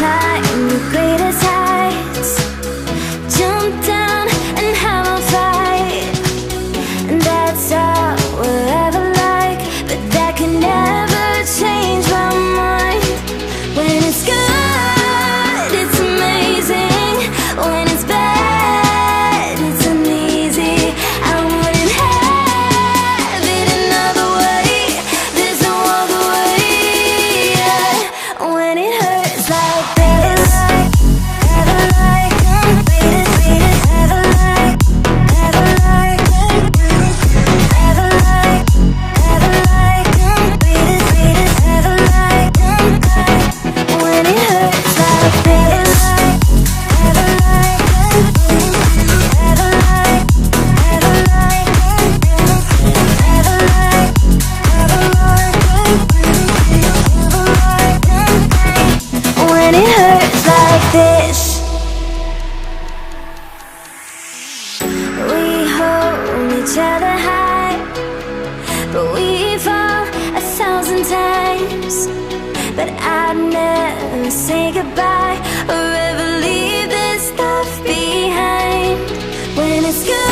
climb the greatest heights, jump down and have a fight. And that's all we'll ever like, but that can never change my mind. When it's good, it's amazing. When it's bad, it's uneasy. I wouldn't have it another way. There's no other way. Yeah. When it hurts like this, ever like, ever like, ever like, ever like, ever like, ever like, when it hurts like this, ever like, ever like, ever like, ever like, when it hurts like this. We hold each other high, but we fall 1,000 times. But I'd never say goodbye or ever leave this stuff behind. When it's good,